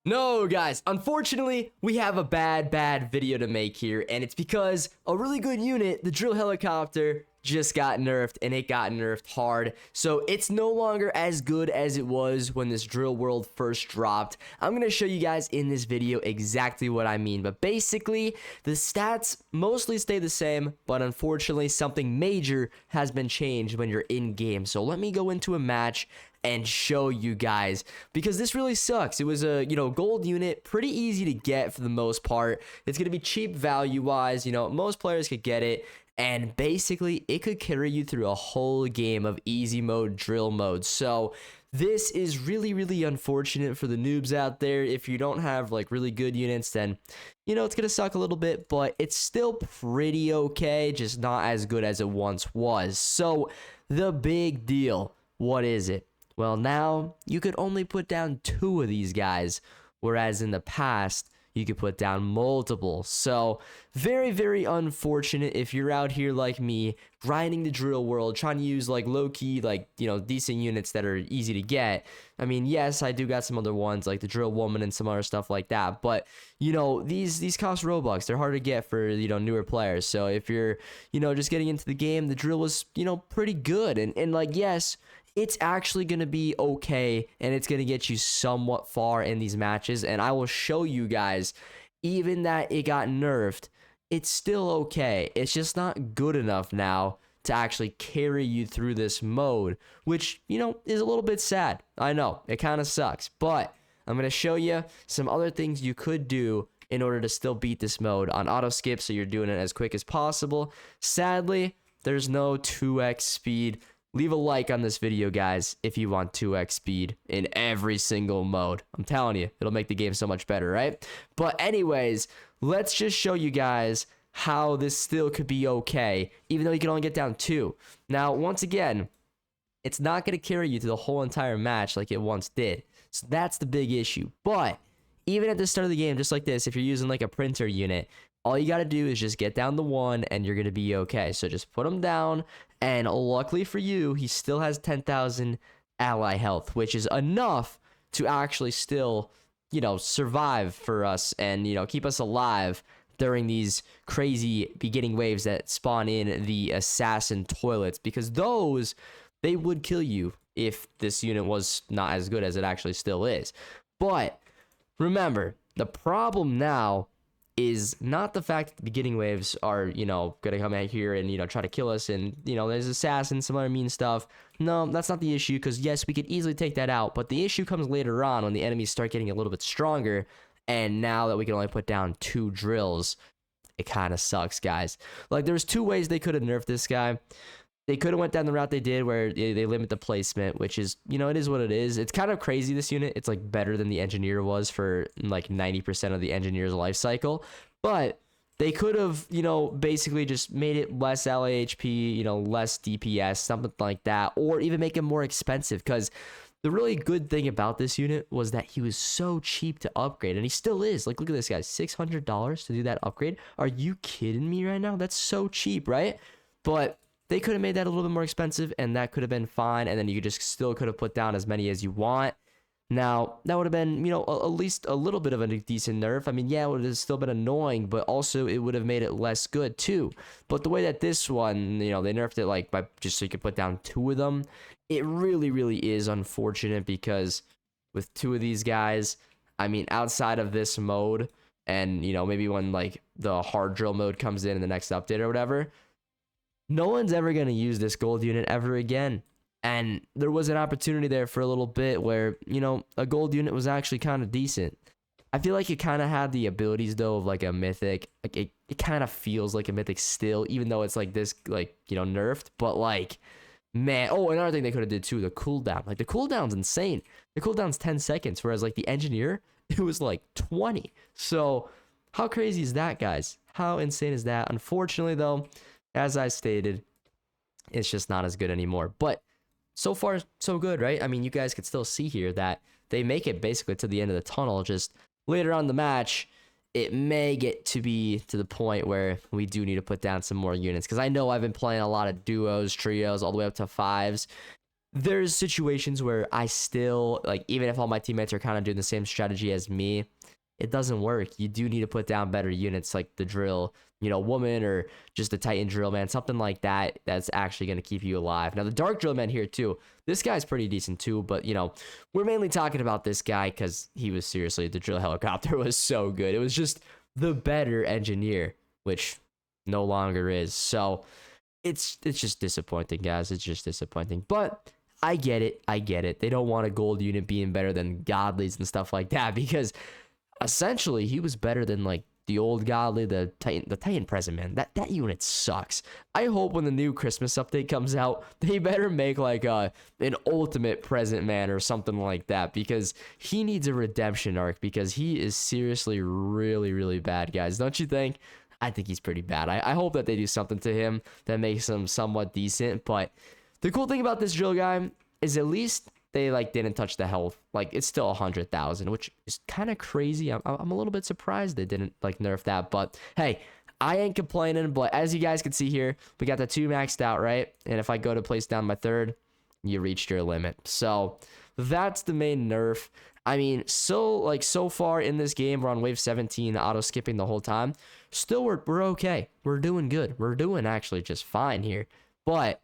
No, guys, unfortunately, we have a bad video to make here, and it's because a really good unit, the drill helicopter, just got nerfed, and it got nerfed hard. So it's no longer as good as it was when this drill world first dropped. I'm going to show you guys in this video exactly what I mean, but basically, the stats mostly stay the same, but unfortunately, something major has been changed when you're in game. So let me go into a match and show you guys, because this really sucks. It was a gold unit, pretty easy to get for the most part. It's gonna be cheap value wise, most players could get it, and basically it could carry you through a whole game of easy mode, drill mode. So this is really unfortunate for the noobs out there. If you don't have like really good units, then it's gonna suck a little bit, but it's still pretty okay, just not as good as it once was. So the big deal, what is it? Well, now you could only put down 2 of these guys, whereas in the past you could put down multiple. So very unfortunate if you're out here like me, grinding the drill world, trying to use like low-key, decent units that are easy to get. I mean, yes, I do got some other ones like the drill woman and some other stuff like that, but these cost Robux. They're hard to get for newer players. So if you're just getting into the game, the drill was pretty good, and like, yes, it's actually going to be okay, and it's going to get you somewhat far in these matches, and I will show you guys, even that it got nerfed, it's still okay. It's just not good enough now to actually carry you through this mode, which, is a little bit sad. I know, it kind of sucks, but I'm going to show you some other things you could do in order to still beat this mode on auto skip, so you're doing it as quick as possible. Sadly, there's no 2x speed. Leave a like on this video, guys, if you want 2x speed in every single mode. I'm telling you, it'll make the game so much better, right? But anyways, let's just show you guys how this still could be okay, even though you can only get down 2. Now, once again, it's not going to carry you through the whole entire match like it once did. So that's the big issue. But even at the start of the game, just like this, if you're using like a printer unit, all you got to do is just get down to 1 and you're going to be okay. So just put him down, and luckily for you, he still has 10,000 ally health, which is enough to actually still, survive for us and, keep us alive during these crazy beginning waves that spawn in the assassin toilets, because those, they would kill you if this unit was not as good as it actually still is. But remember, the problem now is not the fact that the beginning waves are, gonna come out here and, try to kill us, and, there's assassins, some other mean stuff. No, that's not the issue, because yes, we could easily take that out, but the issue comes later on when the enemies start getting a little bit stronger, and now that we can only put down 2 drills, it kind of sucks, guys. Like, there's 2 ways they could have nerfed this guy. They could have went down the route they did where they limit the placement, which is, it is what it is. It's kind of crazy, this unit. It's like better than the engineer was for like 90% of the engineer's life cycle. But they could have, basically just made it less LA HP, less DPS, something like that, or even make it more expensive, because the really good thing about this unit was that he was so cheap to upgrade, and he still is. Like, look at this, guys, $600 to do that upgrade. Are you kidding me right now? That's so cheap, right? But they could have made that a little bit more expensive, and that could have been fine, and then you just still could have put down as many as you want. Now, that would have been, at least a little bit of a decent nerf. I mean, yeah, it would have still been annoying, but also it would have made it less good, too. But the way that this one, they nerfed it, like, by just so you could put down 2 of them, it really is unfortunate, because with 2 of these guys, I mean, outside of this mode, and, maybe when, like, the hard drill mode comes in the next update or whatever, no one's ever going to use this gold unit ever again. And there was an opportunity there for a little bit where, a gold unit was actually kind of decent. I feel like it kind of had the abilities, though, of like a mythic. Like, it kind of feels like a mythic still, even though it's like this, like, nerfed. But like, man, oh, another thing they could have did too, the cooldown. Like, the cooldown's insane. The cooldown's 10 seconds, whereas like the engineer, it was like 20. So how crazy is that, guys? How insane is that? Unfortunately, though, as I stated, it's just not as good anymore. But so far, so good, right? I mean, you guys could still see here that they make it basically to the end of the tunnel. Just later on in the match, it may get to be to the point where we do need to put down some more units. Because I know I've been playing a lot of duos, trios, all the way up to 5s. there's situations where I still, like, even if all my teammates are kind of doing the same strategy as me, it doesn't work. You do need to put down better units like the drill, woman, or just the Titan drill man, something like that that's actually going to keep you alive. Now, the dark drill man here too, this guy's pretty decent too, but we're mainly talking about this guy because he was seriously, the drill helicopter was so good. It was just the better engineer, which no longer is. So it's just disappointing, guys. It's just disappointing. But I get it. They don't want a gold unit being better than godlies and stuff like that, because essentially he was better than like the old godly, the Titan present man. That unit sucks. I hope when the new Christmas update comes out, they better make like an ultimate present man or something like that, because he needs a redemption arc, because he is seriously really, really bad, guys. Don't you think? I think he's pretty bad. I hope that they do something to him that makes him somewhat decent. But the cool thing about this drill guy is at least they like didn't touch the health. Like, it's still 100,000, which is kind of crazy. I'm a little bit surprised they didn't like nerf that. But hey, I ain't complaining. But as you guys can see here, we got the 2 maxed out, right? And if I go to place down my 3rd, you reached your limit. So that's the main nerf. I mean, so far in this game, we're on wave 17, auto skipping the whole time. Still, we're okay. We're doing good. We're doing actually just fine here. But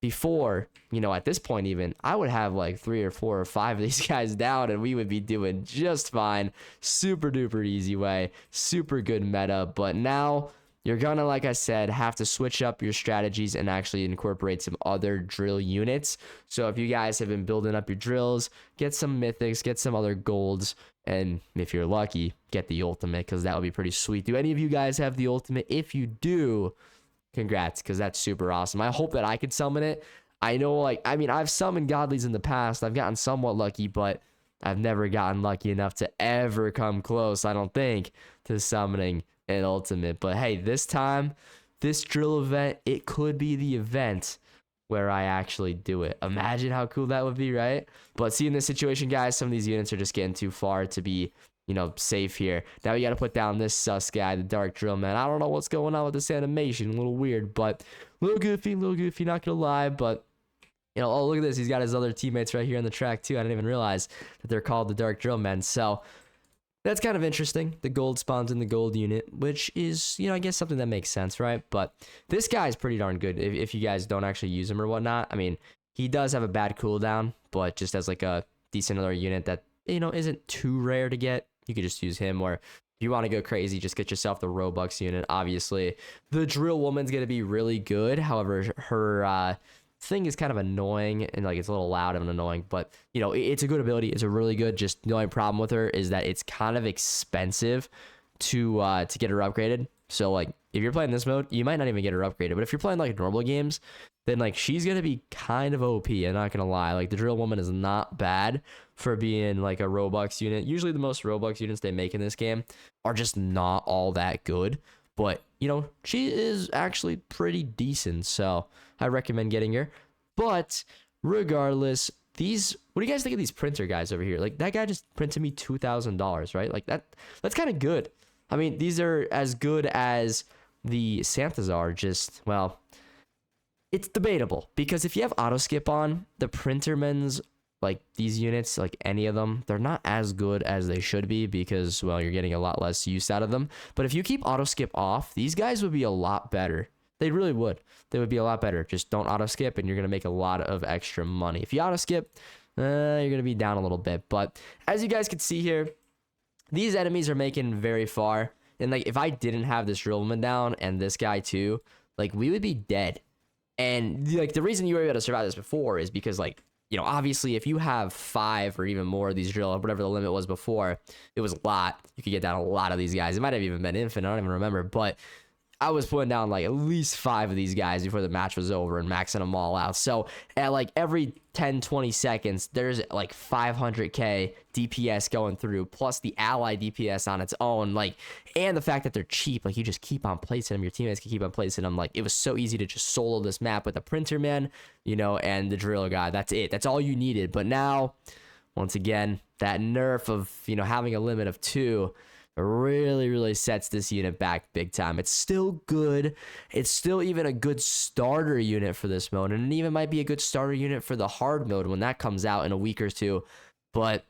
before, at this point even, I would have like 3 or 4 or 5 of these guys down and we would be doing just fine. Super duper easy way. Super good meta. But now you're gonna, like I said, have to switch up your strategies and actually incorporate some other drill units. So if you guys have been building up your drills, get some mythics, get some other golds, and if you're lucky, get the ultimate, because that would be pretty sweet. Do any of you guys have the ultimate? If you do, congrats, because that's super awesome. I hope that I could summon it. I know, I've summoned godlies in the past. I've gotten somewhat lucky, but I've never gotten lucky enough to ever come close, I don't think, to summoning an ultimate. But hey, this time, this drill event, it could be the event where I actually do it. Imagine how cool that would be, right? But see, in this situation, guys, some of these units are just getting too far to be safe here. Now we got to put down this sus guy, the dark drill man. I don't know what's going on with this animation. A little weird, but a little goofy, not gonna lie. But oh, look at this. He's got his other teammates right here on the track too. I didn't even realize that they're called the dark drill men. So that's kind of interesting. The gold spawns in the gold unit, which is, I guess something that makes sense, right? But this guy is pretty darn good if you guys don't actually use him or whatnot. I mean, he does have a bad cooldown, but just as like a decent other unit that, isn't too rare to get, you could just use him. Or if you want to go crazy, just get yourself the Robux unit. Obviously, the drill woman's going to be really good. However, her thing is kind of annoying, and like it's a little loud and annoying, but it's a good ability. It's a really good. Just the only problem with her is that it's kind of expensive to get her upgraded. So like if you're playing this mode, you might not even get her upgraded. But if you're playing like normal games, then like she's gonna be kind of OP. I'm not gonna lie. Like the drill woman is not bad for being like a Robux unit. Usually the most Robux units they make in this game are just not all that good. But she is actually pretty decent. So I recommend getting her. But regardless, what do you guys think of these printer guys over here? Like that guy just printed me $2,000, right? Like that's kind of good. I mean, these are as good as the Santas are, just, well, it's debatable, because if you have auto skip on, the printermen's, like these units, like any of them, they're not as good as they should be, because, well, you're getting a lot less use out of them. But if you keep auto skip off, these guys would be a lot better. They really would. They would be a lot better. Just don't auto skip and you're going to make a lot of extra money. If you auto skip, you're going to be down a little bit. But as you guys can see here, these enemies are making very far. And like if I didn't have this drill woman down and this guy too, like we would be dead. And like the reason you were able to survive this before is because like, obviously if you have 5 or even more of these drill, whatever the limit was before, it was a lot. You could get down a lot of these guys. It might have even been infinite. I don't even remember. But I was putting down like at least 5 of these guys before the match was over and maxing them all out. So at like every 10-20 seconds, there's like 500k DPS going through, plus the ally DPS on its own. Like, and the fact that they're cheap, like you just keep on placing them. Your teammates can keep on placing them. Like it was so easy to just solo this map with the printer man, and the drill guy. That's it. That's all you needed. But now, once again, that nerf of having a limit of 2. really sets this unit back big time. It's still good. It's still even a good starter unit for this mode, and it even might be a good starter unit for the hard mode when that comes out in a week or two. But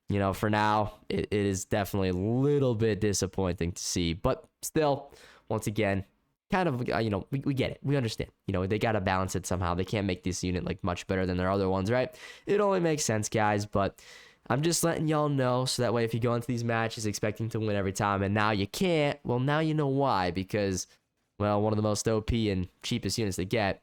you know, for now, it is definitely a little bit disappointing to see. But still, once again, kind of, you know, we get it. We understand. You know, they got to balance it somehow. They can't make this unit like much better than their other ones, right? It only makes sense, guys. But I'm just letting y'all know so that way if you go into these matches expecting to win every time and now you can't, well, now you know why. Because, well, one of the most OP and cheapest units to get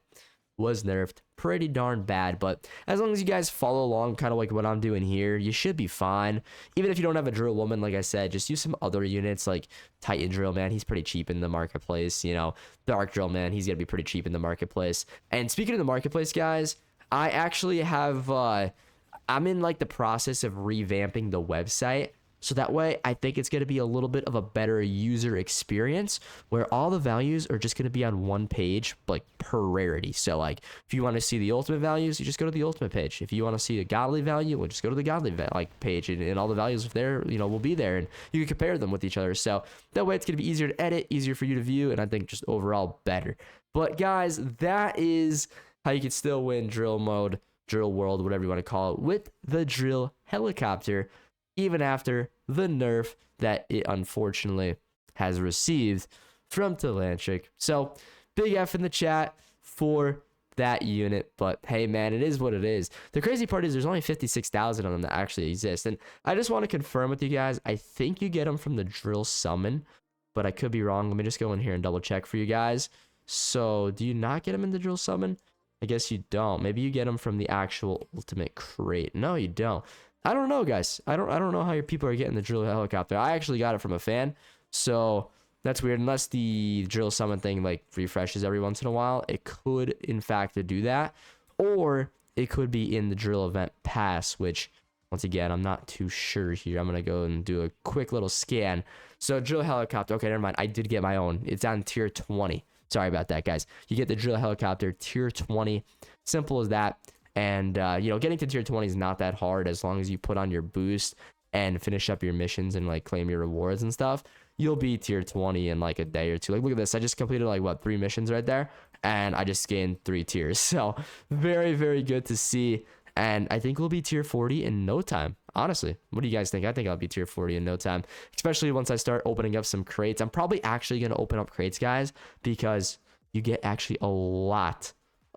was nerfed pretty darn bad. But as long as you guys follow along kind of like what I'm doing here, you should be fine. Even if you don't have a drill woman, like I said, just use some other units like Titan drill man. He's pretty cheap in the marketplace. You know, dark drill man, he's gonna be pretty cheap in the marketplace. And speaking of the marketplace, guys, I actually have I'm in like the process of revamping the website. So that way, I think it's going to be a little bit of a better user experience where all the values are just going to be on one page, like per rarity. So like, if you want to see the ultimate values, you just go to the ultimate page. If you want to see a godly value, we'll just go to the godly page, and all the values if there, you know, will be there, and you can compare them with each other. So that way, it's going to be easier to edit, easier for you to view, and I think just overall better. But guys, that is how you can still win drill mode, drill world, whatever you want to call it, with the drill helicopter, even after the nerf that it unfortunately has received from Talantric. So, big F in the chat for that unit. But hey, man, it is what it is. The crazy part is there's only 56,000 of them that actually exist. And I just want to confirm with you guys, I think you get them from the drill summon, but I could be wrong. Let me just go in here and double check for you guys. So, do you not get them in the drill summon? I guess you don't. Maybe you get them from the actual ultimate crate. No, you don't. I don't know, guys. I don't know how your people are getting the drill helicopter. I actually got it from a fan, so that's weird. Unless the drill summon thing like refreshes every once in a while, it could in fact do that, or it could be in the drill event pass, which once again I'm not too sure here. I'm gonna go and do a quick little scan. So drill helicopter. Okay, never mind. I did get my own. It's on tier 20. Sorry about that, guys. You get the drill helicopter tier 20. Simple as that. And, you know, getting to tier 20 is not that hard as long as you put on your boost and finish up your missions and, like, claim your rewards and stuff. You'll be tier 20 in, like, a day or two. Like, look at this. I just completed, like, what, 3 missions right there? And I just gained 3 tiers. So, very good to see. And I think we'll be tier 40 in no time. Honestly, what do you guys think? I think I'll be tier 40 in no time. Especially once I start opening up some crates. I'm probably actually going to open up crates, guys, because you get actually a lot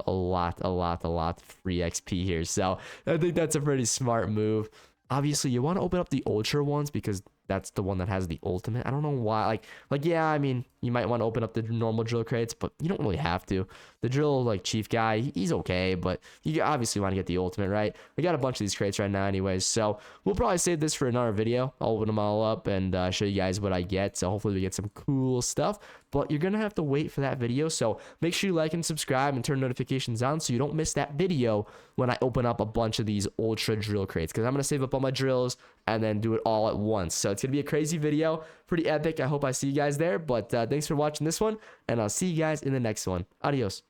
free XP here. So I think that's a pretty smart move. Obviously, you want to open up the ultra ones because that's the one that has the ultimate. I don't know why. Like yeah, I mean, you might want to open up the normal drill crates, but you don't really have to. The drill like chief guy, he's okay, but you obviously want to get the ultimate, right? We got a bunch of these crates right now anyways, so we'll probably save this for another video. I'll open them all up and show you guys what I get. So hopefully we get some cool stuff, but you're gonna have to wait for that video. So make sure you like and subscribe and turn notifications on so you don't miss that video when I open up a bunch of these ultra drill crates, because I'm gonna save up all my drills and then do it all at once. So it's gonna be a crazy video, pretty epic. I hope I see you guys there, but thanks for watching this one, and I'll see you guys in the next one. Adios.